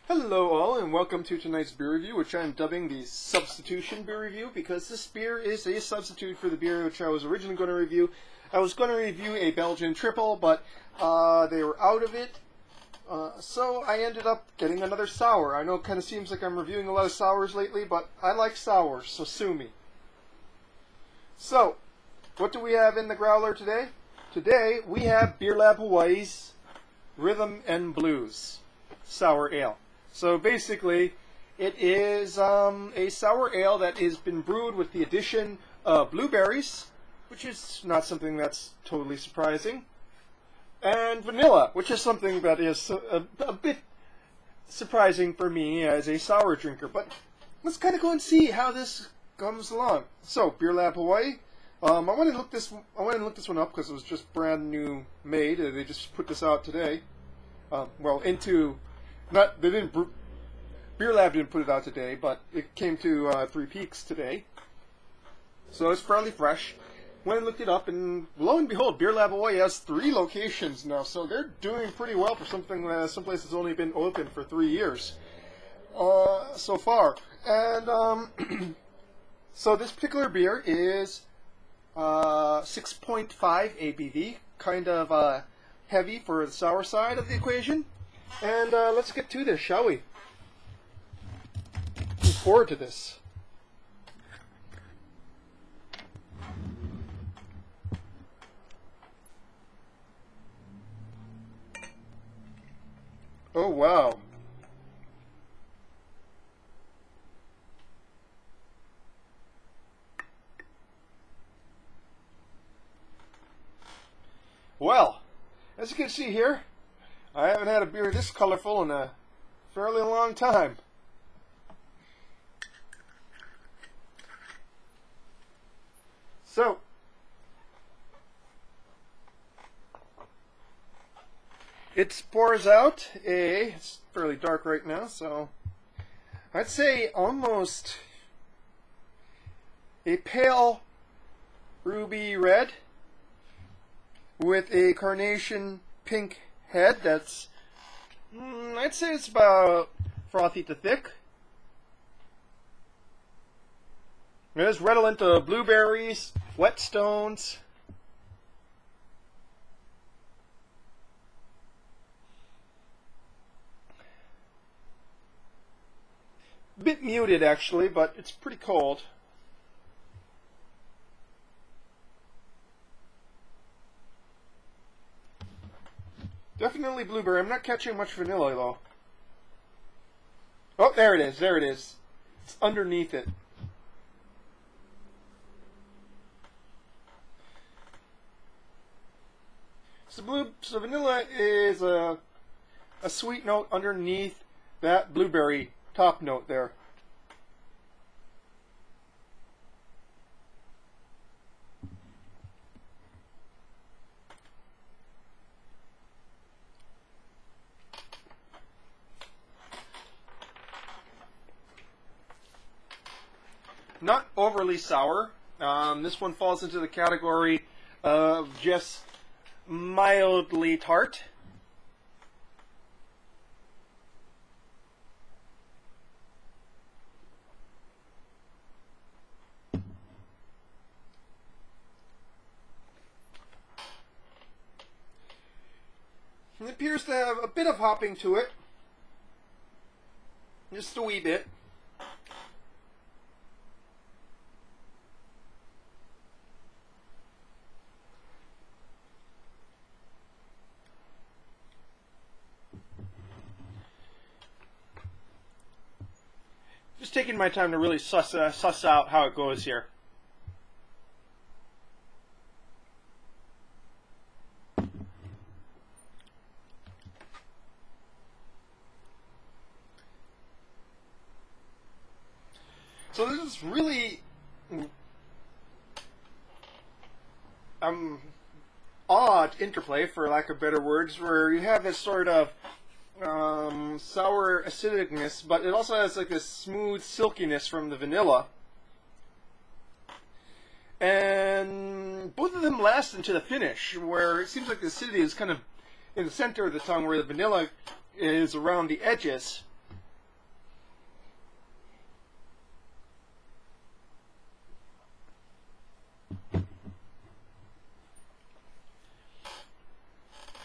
Hello all, and welcome to tonight's beer review, which I'm dubbing the Substitution Beer Review, because this beer is a substitute for the beer which I was originally going to review. I was going to review a Belgian triple, but they were out of it, so I ended up getting another sour. I know it kind of seems like I'm reviewing a lot of sours lately, but I like sours, so sue me. So, what do we have in the growler today? Today, we have Beer Lab Hawaii's Rhythm and Blues Sour Ale. So basically, it is a sour ale that has been brewed with the addition of blueberries, which is not something that's totally surprising, and vanilla, which is something that is a bit surprising for me as a sour drinker. But let's kind of go and see how this comes along. So, Beer Lab Hawaii. I went and looked this one up because it was just brand new made. They just put this out today. Beer Lab didn't put it out today, but it came to Three Peaks today. So it's fairly fresh. Went and looked it up, and lo and behold, Beer Lab Hawaii has 3 locations now. So they're doing pretty well for something someplace that's only been open for 3 years so far. And so this particular beer is 6.5 ABV, kind of heavy for the sour side of the equation. And let's get to this, shall we? Looking forward to this. Oh, wow. Well, as you can see here, I haven't had a beer this colorful in a fairly long time. So, it pours out it's fairly dark right now, so I'd say almost a pale ruby red with a carnation pink head. That's, I'd say it's about frothy to thick. It is redolent of blueberries, whetstones, a bit muted actually, but it's pretty cold. Definitely blueberry. I'm not catching much vanilla though. Oh, there it is. There it is. It's underneath it. So vanilla is a sweet note underneath that blueberry top note there. Not overly sour. This one falls into the category of just mildly tart. It appears to have a bit of hopping to it. Just a wee bit. Just taking my time to really suss out how it goes here. So this is really odd interplay, for lack of better words, where you have this sort of sour acidicness, but it also has like this smooth silkiness from the vanilla. And both of them last into the finish, where it seems like the acidity is kind of in the center of the tongue, where the vanilla is around the edges.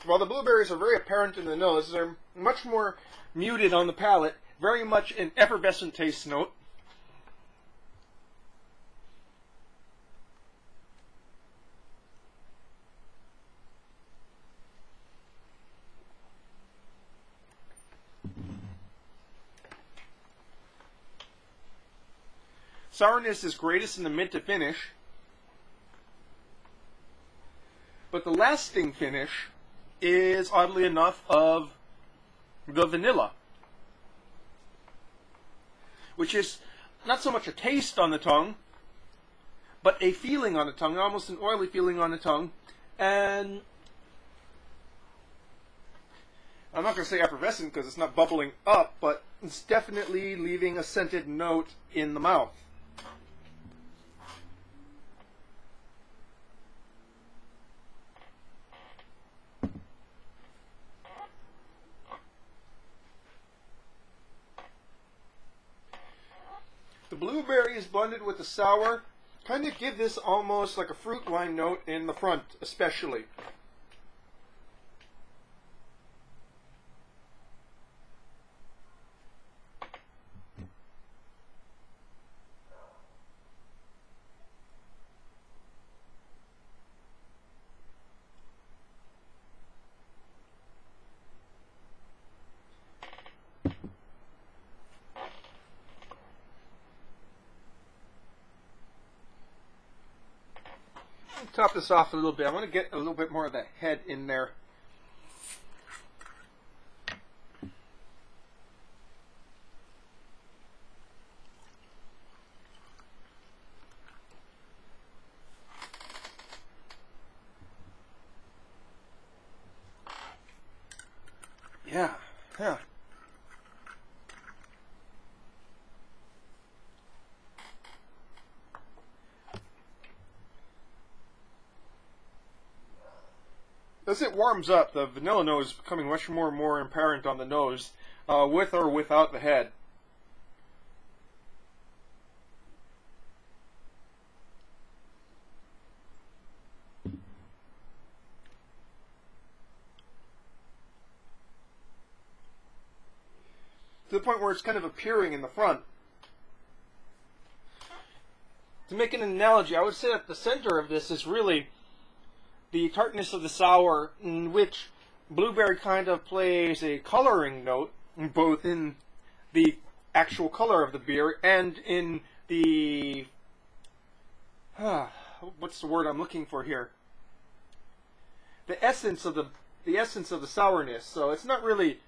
while the blueberries are very apparent in the nose, they're much more muted on the palate, very much an effervescent taste note. Sourness is greatest in the mid to finish, but the lasting finish is, oddly enough, of the vanilla, which is not so much a taste on the tongue, but a feeling on the tongue, almost an oily feeling on the tongue, and I'm not going to say effervescent because it's not bubbling up, but it's definitely leaving a scented note in the mouth. The blueberries blended with the sour kind of give this almost like a fruit wine note in the front, especially. Top this off a little bit. I want to get a little bit more of that head in there. Yeah. As it warms up, the vanilla nose is becoming much more apparent on the nose, with or without the head. To the point where it's kind of appearing in the front. To make an analogy, I would say that the center of this is really the tartness of the sour, in which blueberry kind of plays a coloring note, both in the actual color of the beer and in the what's the word I'm looking for here? The essence of the sourness. So it's not really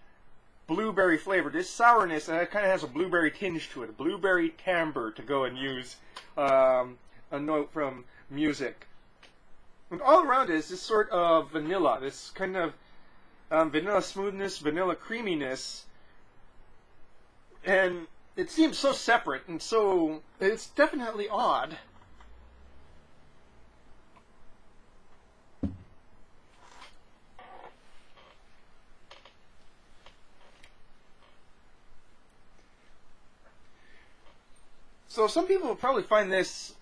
blueberry flavored. This sourness kind of has a blueberry tinge to it, a blueberry timbre, to go and use a note from music. And all around is this sort of vanilla, this kind of vanilla smoothness, vanilla creaminess, and it seems so separate, and so it's definitely odd. So some people will probably find this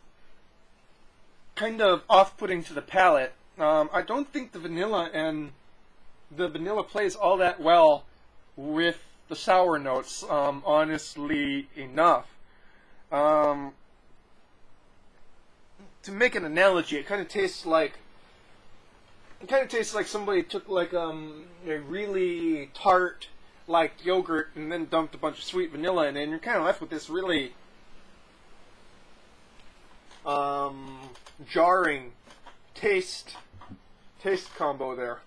kind of off-putting to the palate. I don't think the vanilla plays all that well with the sour notes, honestly enough. To make an analogy, it kind of tastes like somebody took like a really tart like yogurt and then dumped a bunch of sweet vanilla in it, and you're kind of left with this really jarring taste combo there.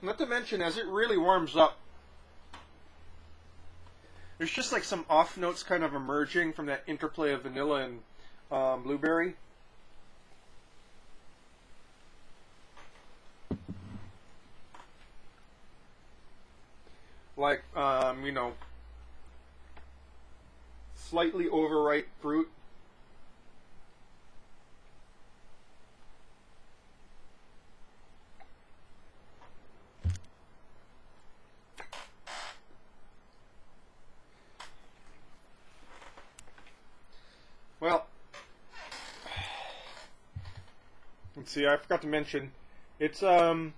Not to mention, as it really warms up, there's just like some off notes kind of emerging from that interplay of vanilla and blueberry. Like, slightly overripe fruit. Well, let's see, I forgot to mention, it's, well,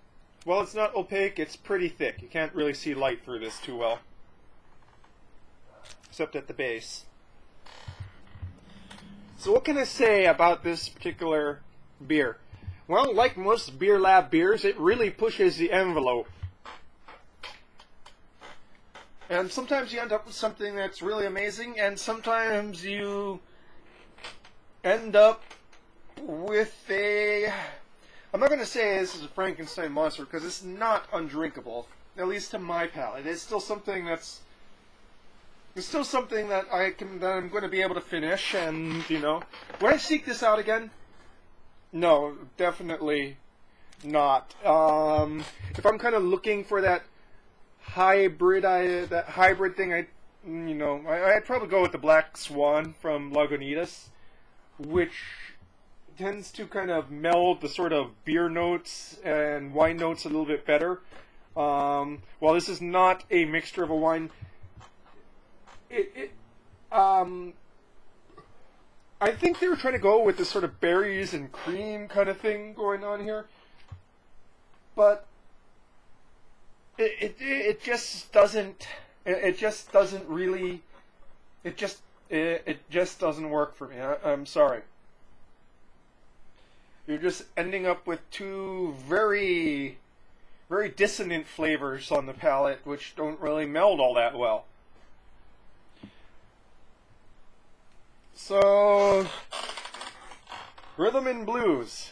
it's not opaque, it's pretty thick. You can't really see light through this too well. Except at the base. So what can I say about this particular beer? Well, like most Beer Lab beers, it really pushes the envelope. And sometimes you end up with something that's really amazing, and sometimes you end up with a... I'm not going to say this is a Frankenstein monster, because it's not undrinkable, at least to my palate. It's still something that's... It's still something that I'm going to be able to finish, and, you know... Would I seek this out again? No, definitely not. If I'm kind of looking for that hybrid thing, I'd probably go with the Black Swan from Lagunitas, which tends to kind of meld the sort of beer notes and wine notes a little bit better. While this is not a mixture of a wine, I think they were trying to go with this sort of berries and cream kind of thing going on here, but it just doesn't work for me. I'm sorry. You're just ending up with two very, very dissonant flavors on the palate, which don't really meld all that well. So, Rhythm and Blues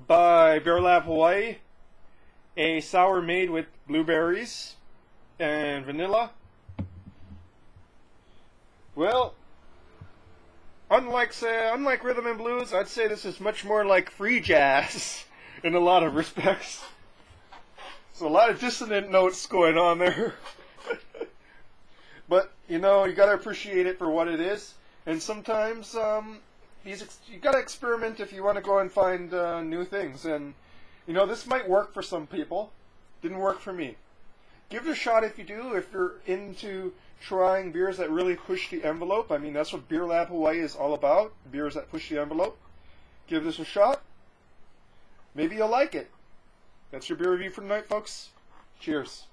by Beer Lab Hawaii, a sour made with blueberries and vanilla. Well, unlike Rhythm and Blues, I'd say this is much more like free jazz in a lot of respects. So a lot of dissonant notes going on there. But, you know, you gotta appreciate it for what it is. And sometimes, you gotta experiment if you want to go and find new things. And, you know, this might work for some people. Didn't work for me. Give it a shot if you do, if you're into trying beers that really push the envelope. I mean, that's what Beer Lab Hawaii is all about, beers that push the envelope. Give this a shot. Maybe you'll like it. That's your beer review for tonight, folks. Cheers.